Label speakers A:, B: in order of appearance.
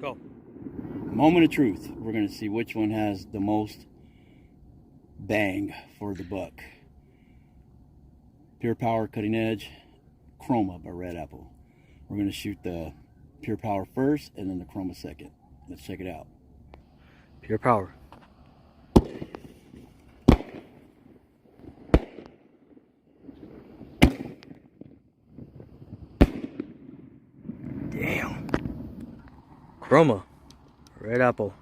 A: Go.
B: Moment of truth. We're going to see which one has the most bang for the buck. Pure Power Cutting Edge, Chroma by Red Apple. We're going to shoot the Pure Power first and then the Chroma second. Let's check it out.
A: Pure Power. Damn. Chroma. Red Apple.